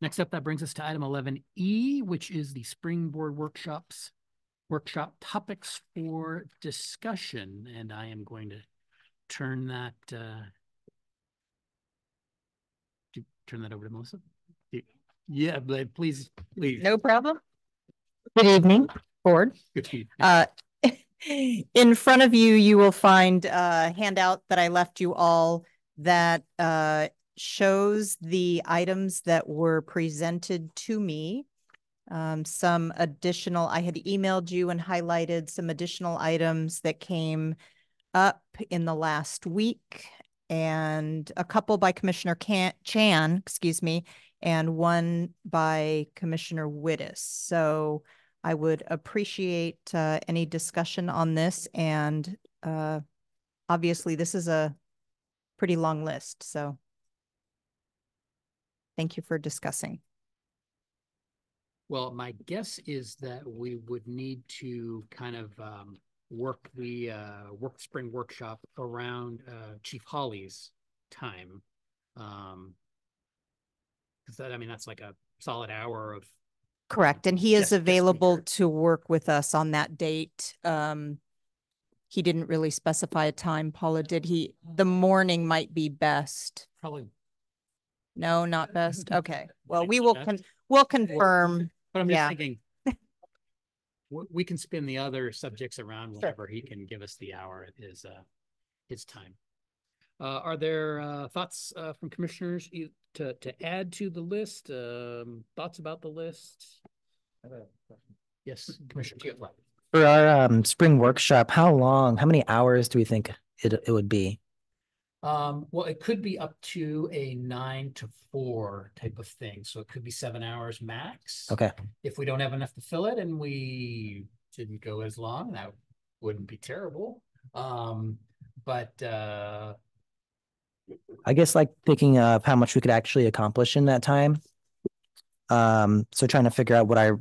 Next up, that brings us to item 11E, which is the spring board workshop topics for discussion. And I am going to turn that over to Melissa. Yeah, but please. No problem. Good evening, board. In front of you, you will find a handout that I left you all that shows the items that were presented to me. Some additional, I had emailed you and highlighted some additional items that came up in the last week, and a couple by Commissioner Chan, excuse me, and one by Commissioner Wittes. So I would appreciate any discussion on this. And obviously this is a pretty long list. So thank you for discussing. Well, my guess is that we would need to kind of work the spring workshop around Chief Hawley's time. Because that's like a solid hour of. Correct. And he is available to work with us on that date. He didn't really specify a time, Paula, did he? The morning might be best. Probably. No, not best. Okay. Well, we'll confirm. But I'm just thinking we can spin the other subjects around whenever he can give us the hour at his time. Are there thoughts from commissioners to add to the list? Thoughts about the list? Yes, Commissioner. For our spring workshop, how many hours do we think it would be? Well, it could be up to a 9 to 4 type of thing. So it could be 7 hours max. Okay. If we don't have enough to fill it and we didn't go as long, that wouldn't be terrible. But I guess like thinking of how much we could actually accomplish in that time. So trying to figure out what our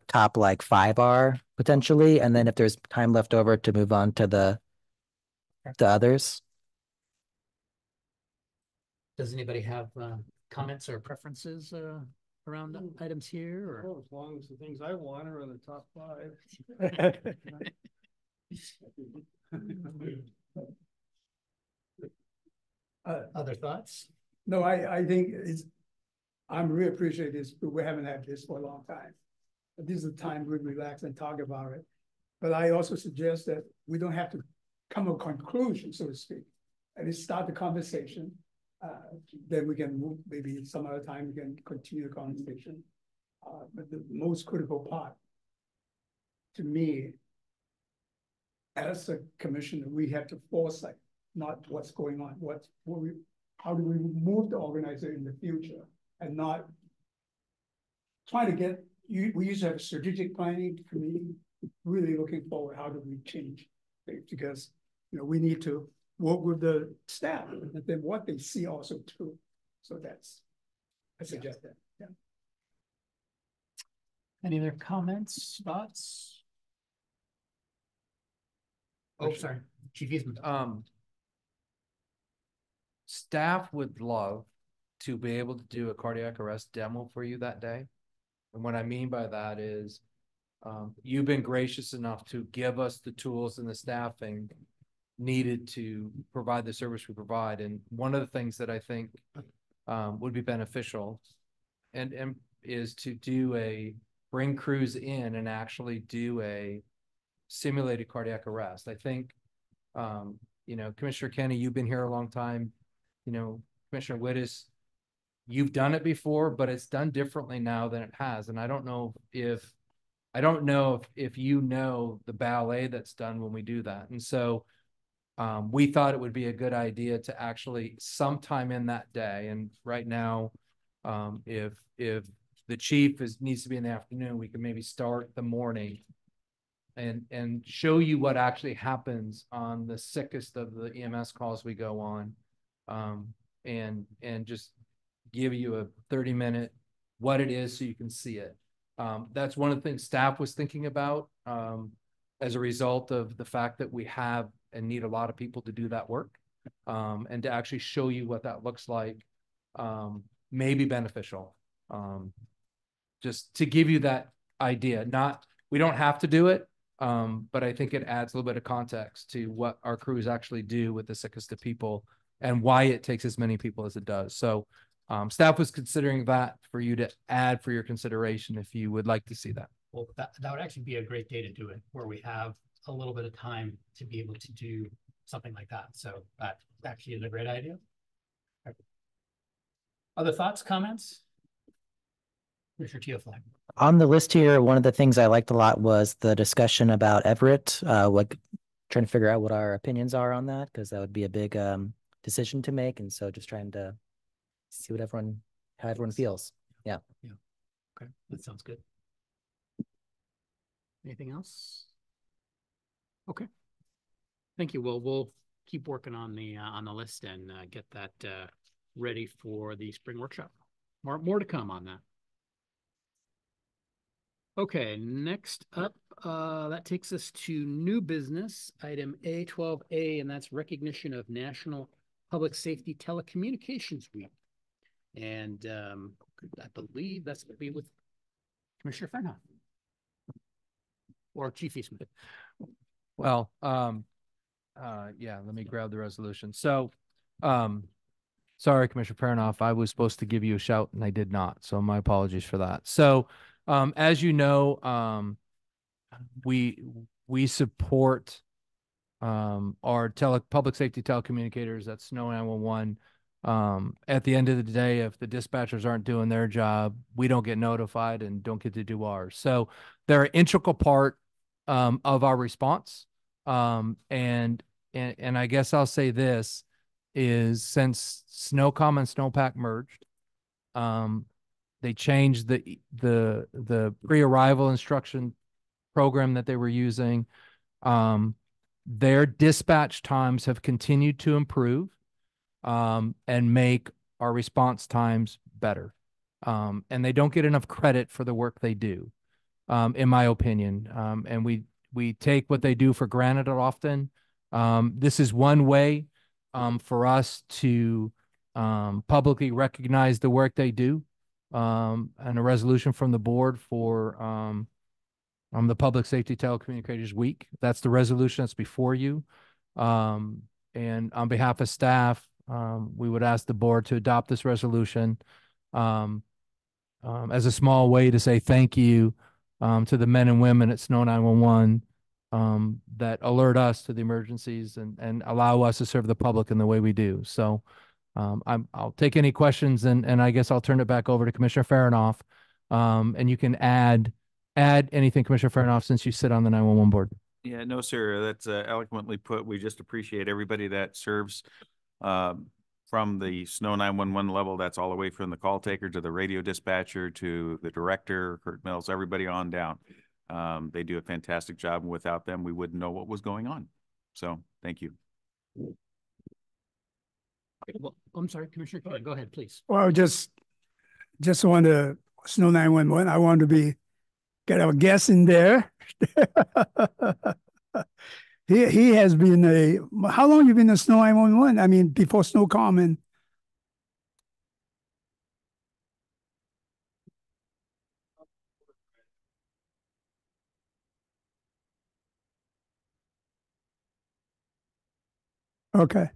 top like 5 are potentially, and then if there's time left over to move on to the others. Does anybody have comments or preferences around items here? Or? Well, as long as the things I want are in the top 5. Other thoughts? No, I think I'm really appreciate this, but we haven't had this for a long time. This is a time we relax and talk about it. But I also suggest that we don't have to come to a conclusion, so to speak, and just start the conversation. Then we can move, maybe some other time we can continue the conversation. But the most critical part to me, as a commissioner, we have to foresight, not what's going on, how do we move the organizer in the future, and not trying to get, we used to have a strategic planning committee, really looking forward, how do we change things? Because, we need to work with the staff and then what they see also too. So I suggest that, yeah. Any other comments, thoughts? Oh, sorry, Chief Eastman. Staff would love to be able to do a cardiac arrest demo for you that day. And what I mean by that is, you've been gracious enough to give us the tools and the staffing needed to provide the service we provide. And one of the things that I think would be beneficial and is to bring crews in and actually do a simulated cardiac arrest. I think, Commissioner Kenny, you've been here a long time. Commissioner Wittes, you've done it before, but it's done differently now than it has. And I don't know if you know the ballet that's done when we do that. And so we thought it would be a good idea to actually sometime in that day. And right now, if the chief needs to be in the afternoon, we can maybe start the morning and show you what actually happens on the sickest of the EMS calls we go on, and just give you a 30-minute what it is so you can see it. That's one of the things staff was thinking about as a result of the fact that we have and need a lot of people to do that work, and to actually show you what that looks like may be beneficial. Just to give you that idea. We don't have to do it, but I think it adds a little bit of context to what our crews actually do with the sickest of people and why it takes as many people as it does. So staff was considering that for you to add for your consideration if you would like to see that. Well, that would actually be a great day to do it, where we have a little bit of time to be able to do something like that. So that actually is a great idea. Other thoughts, comments? Mr. Teoflag. On the list here, one of the things I liked a lot was the discussion about Everett, trying to figure out what our opinions are on that, because that would be a big decision to make. And so just trying to see how everyone feels. Yeah. Yeah. Okay. That sounds good. Anything else? Okay. Thank you. Well, we'll keep working on the list and get that ready for the spring workshop. More to come on that. Okay, next up, that takes us to new business, item A12A, and that's recognition of National Public Safety Telecommunications Week. And I believe that's going to be with Commissioner Fernhoff or Chief Eastman. Well, yeah, let me grab the resolution. So, sorry, Commissioner Fernhoff, I was supposed to give you a shout and I did not. So my apologies for that. So, as you know, we support our public safety telecommunicators. That's Snow 911. At the end of the day, if the dispatchers aren't doing their job, we don't get notified and don't get to do ours. So they're an integral part of our response. And I guess I'll say this is, since SNOCOM and SNOPAC merged, they changed the pre-arrival instruction program that they were using. Their dispatch times have continued to improve and make our response times better. And they don't get enough credit for the work they do, in my opinion. And we take what they do for granted often. This is one way for us to publicly recognize the work they do, and a resolution from the board for the Public Safety Telecommunicators Week. That's the resolution that's before you. And on behalf of staff, we would ask the board to adopt this resolution as a small way to say thank you to the men and women at Snow 911 that alert us to the emergencies and allow us to serve the public in the way we do. So I'll take any questions and I guess I'll turn it back over to Commissioner Farinoff. And you can add anything, Commissioner Farinoff, since you sit on the 911 board. Yeah, no, sir. That's eloquently put. We just appreciate everybody that serves from the Snow 911 level. That's all the way from the call taker to the radio dispatcher to the director, Kurt Mills, everybody on down. They do a fantastic job, and without them, we wouldn't know what was going on. So thank you. Well, I'm sorry, Commissioner, go ahead, please. Well, just want to Snow 911. I want to get our guest in there. He has been how long you been a Snow 911? I mean, before Snow Common. Okay.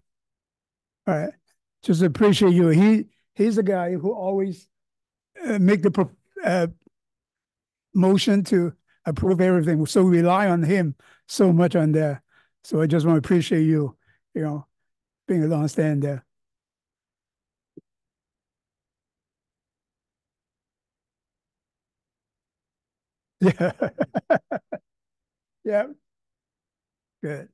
All right. Just appreciate you. He's the guy who always make the motion to approve everything. So we rely on him so much on there. So I just want to appreciate you, being a long stand there. Yeah. Yeah. Good.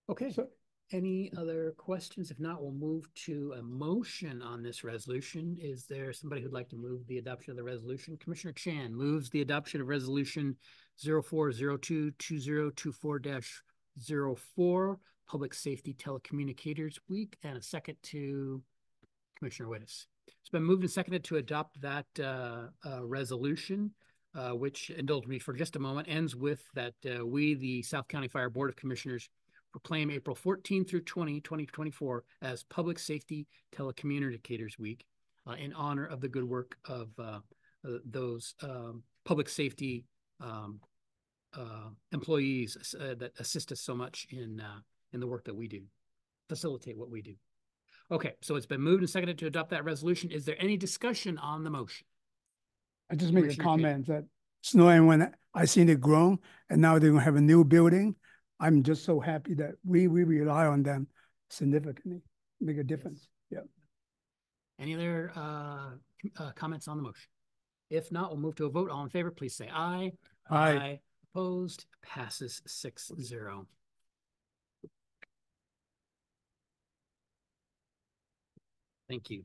Okay. So any other questions? If not, we'll move to a motion on this resolution. Is there somebody who'd like to move the adoption of the resolution? Commissioner Chan moves the adoption of resolution 0402-2024-04, Public Safety Telecommunicators Week, and a second to Commissioner Wittes. It's been moved and seconded to adopt that resolution, which, indulge me for just a moment, ends with that we, the South County Fire Board of Commissioners, proclaim April 14 through 2024 as Public Safety Telecommunicators Week in honor of the good work of those public safety employees that assist us so much in the work that we do, facilitate what we do. Okay, so it's been moved and seconded to adopt that resolution. Is there any discussion on the motion? I just make a comment that Snow and when I seen it grow and now they're gonna have a new building. I'm just so happy that we rely on them significantly, make a difference. Yeah. Any other comments on the motion? If not, we'll move to a vote. All in favor, please say aye. Aye. Opposed? Passes 6-0. Thank you.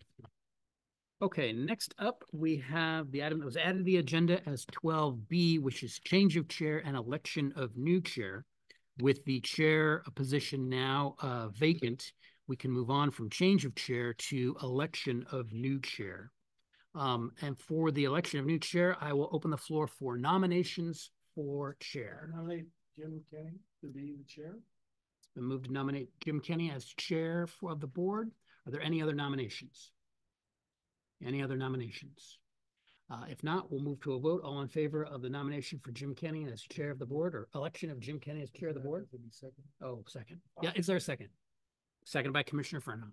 Okay, next up, we have the item that was added to the agenda as 12B, which is change of chair and election of new chair. With the chair position now vacant, we can move on from change of chair to election of new chair. And for the election of new chair, I will open the floor for nominations for chair. Nominate Jim Kenny to be the chair. It's been moved to nominate Jim Kenny as chair of the board. Are there any other nominations? Any other nominations? If not, we'll move to a vote. All in favor of the nomination for Jim Kenny as chair of the board, or election of Jim Kenny as chair of the board? Oh, second. Yeah, is there a second? Second by Commissioner Furno.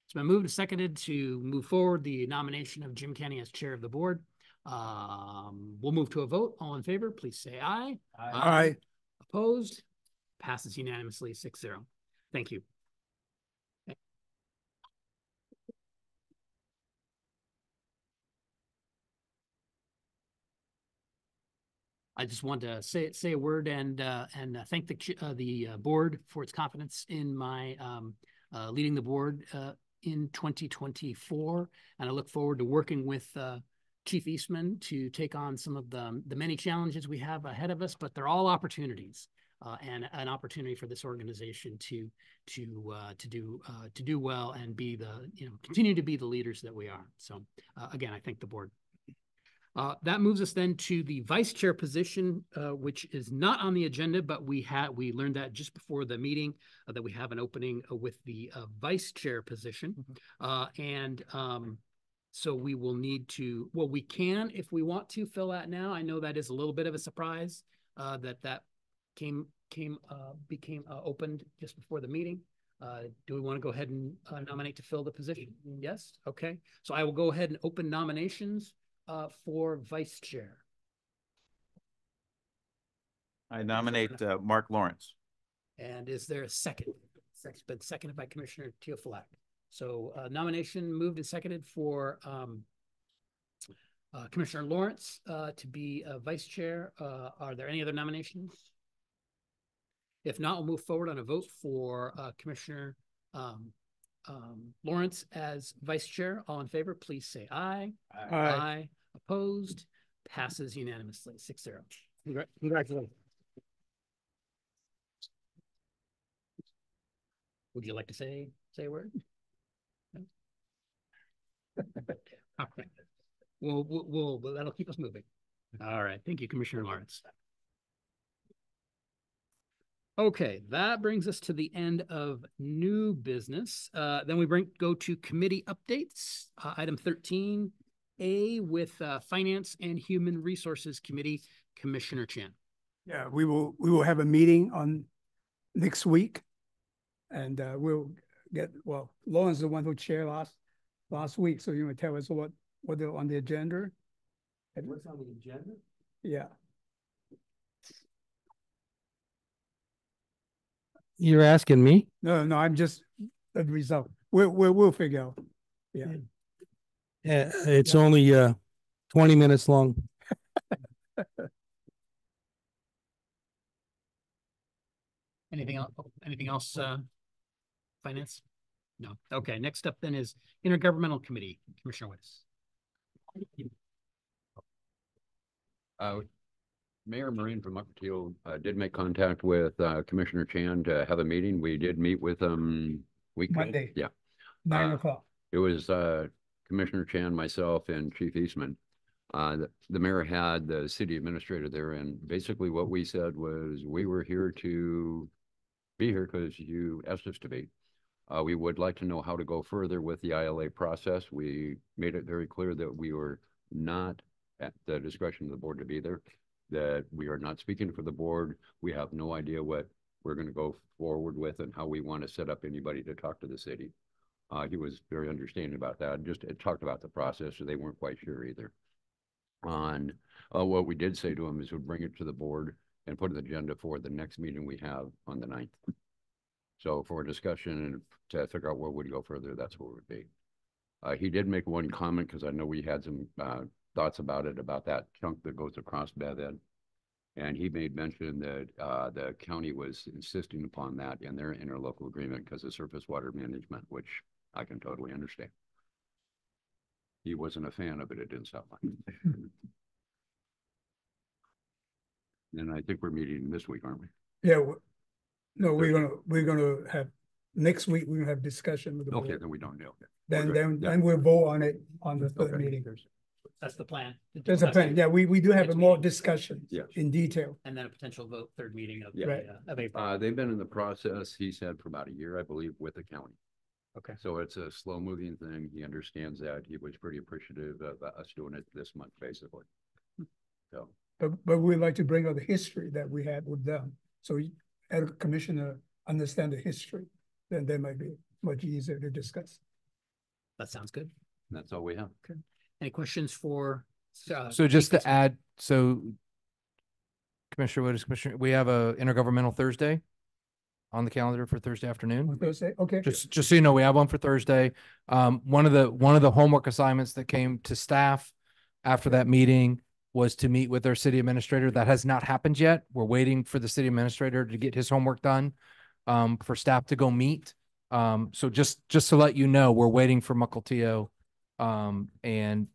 It's been moved and seconded to move forward the nomination of Jim Kenny as chair of the board. We'll move to a vote. All in favor, please say aye. Aye. Opposed? Passes unanimously 6-0. Thank you. I just want to say a word and thank the board for its confidence in my leading the board in 2024, and I look forward to working with Chief Eastman to take on some of the many challenges we have ahead of us, but they're all opportunities and an opportunity for this organization to do well and be continue to be the leaders that we are. So again, I thank the board. That moves us then to the vice chair position, which is not on the agenda, but we learned that just before the meeting that we have an opening with the vice chair position. So we will need to, well, we can, if we want to, fill that now. I know that is a little bit of a surprise that became opened just before the meeting. Do we want to go ahead and nominate to fill the position? Yes. Okay. So I will go ahead and open nominations for vice chair. I nominate Mark Lawrence. And is there a second? It's been seconded by Commissioner Teofilak. So nomination moved and seconded for Commissioner Lawrence to be vice chair. Are there any other nominations? If not, we'll move forward on a vote for Commissioner Lawrence as vice chair. All in favor, please say aye. Aye. Aye. Opposed? Passes unanimously, 6-0. Congratulations. Would you like to say a word? No? All right. We'll that'll keep us moving. All right. Thank you, Commissioner Lawrence. Okay, that brings us to the end of new business. Then we go to committee updates. Item 13A with Finance and Human Resources Committee, Commissioner Chan. Yeah, we will have a meeting on next week, and we'll get, well, Lauren's the one who chaired last week, so you want to tell us what on the agenda? What's on the agenda? Yeah. You're asking me? No, I'm just the result. We'll figure out. Yeah. Yeah, it's only 20 minutes long. Anything else? Anything else? Finance? No. Okay. Next up then is Intergovernmental Committee, Commissioner Wittes. Mayor Marine from Upperteal did make contact with Commissioner Chan to have a meeting. We did meet with him Monday. Yeah. 9 o'clock. It was Commissioner Chan, myself, and Chief Eastman. The mayor had the city administrator there, and basically what we said was we were here to be here because you asked us to be. We would like to know how to go further with the ILA process. We made it very clear that we were not at the discretion of the board to be there, that we are not speaking for the board. We have no idea what we're going to go forward with and how we want to set up anybody to talk to the city. He was very understanding about that. Just talked about the process, so they weren't quite sure either. On what we did say to him is we'll bring it to the board and put an agenda for the next meeting we have on the 9th. So for a discussion and to figure out where we'd go further, that's where it would be. He did make one comment because I know we had some thoughts about it, about that chunk that goes across Bethel. And he made mention that the county was insisting upon that in their interlocal agreement because of surface water management, which I can totally understand. He wasn't a fan of it. It didn't sound like it. And I think we're meeting this week, aren't we? Yeah. No, we're gonna have next week. We're gonna have discussion with the board. Okay, then we don't know. Then we'll vote on it on the third meeting. That's the plan. There's a plan. Yeah, we do have a more discussion Yes. in detail. And then a potential vote, third meeting of, Yeah. of April. They've been in the process, he said, for about a year, I believe, with the county. Okay. So it's a slow moving thing. He understands that. He was pretty appreciative of us doing it this month, basically. So. But we'd like to bring out the history that we had with them. So as a commissioner understand the history, then they might be much easier to discuss. That sounds good. And that's all we have. Okay. Any questions for? So just to add, so Commissioner Wittes, Commissioner, we have a intergovernmental Thursday on the calendar for Thursday afternoon. On Thursday, okay. Just so you know, we have one for Thursday. One of the homework assignments that came to staff after that meeting was to meet with our city administrator. That has not happened yet. We're waiting for the city administrator to get his homework done, for staff to go meet. So just to let you know, we're waiting for Mukilteo, and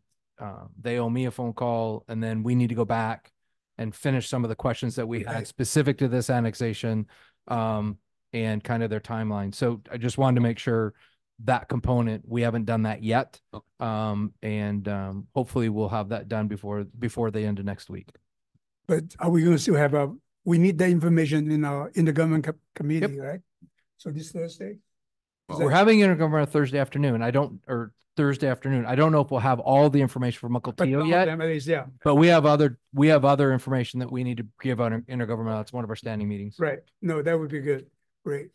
they owe me a phone call, and then we need to go back and finish some of the questions that we had specific to this annexation, and kind of their timeline. So I just wanted to make sure that component, we haven't done that yet. Hopefully we'll have that done before the end of next week. But are we going to still have we need the information in the government committee, right? So this Thursday? We're having intergovernmental Thursday afternoon. Or Thursday afternoon. I don't know if we'll have all the information from Uncle But Teo some of yet, them at least, yeah, but we have other information that we need to give on intergovernmental. It's one of our standing meetings. right. No, that would be good. Great.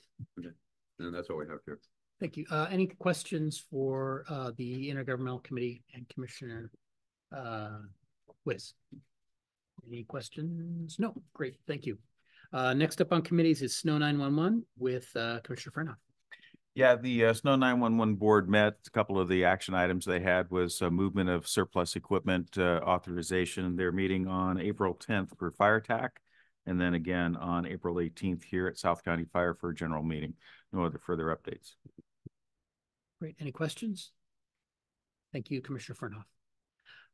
And that's all we have here. Thank you. Any questions for the Intergovernmental Committee and Commissioner Wiz? Any questions? No, great, thank you. Next up on committees is Snow 911 with Commissioner Furnoff. Yeah, the Snow 911 board met. A couple of the action items they had was a movement of surplus equipment authorization. They're meeting on April 10th for fire TAC, and then again on April 18th here at South County Fire for a general meeting. No other further updates. Great, any questions? Thank you, Commissioner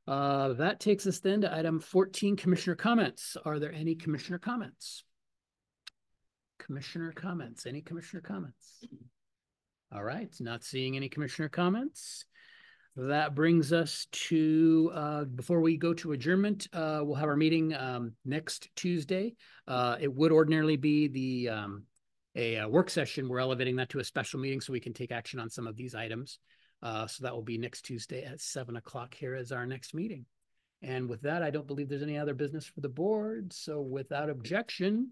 Furnoff. That takes us then to item 14, Commissioner comments. Are there any Commissioner comments? Commissioner comments, any Commissioner comments? All right, not seeing any Commissioner comments. That brings us to, before we go to adjournment, we'll have our meeting next Tuesday. It would ordinarily be a work session. We're elevating that to a special meeting so we can take action on some of these items. So that will be next Tuesday at 7 o'clock here as our next meeting. And with that, I don't believe there's any other business for the board. So without objection,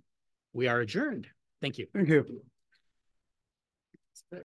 we are adjourned. Thank you. Thank you.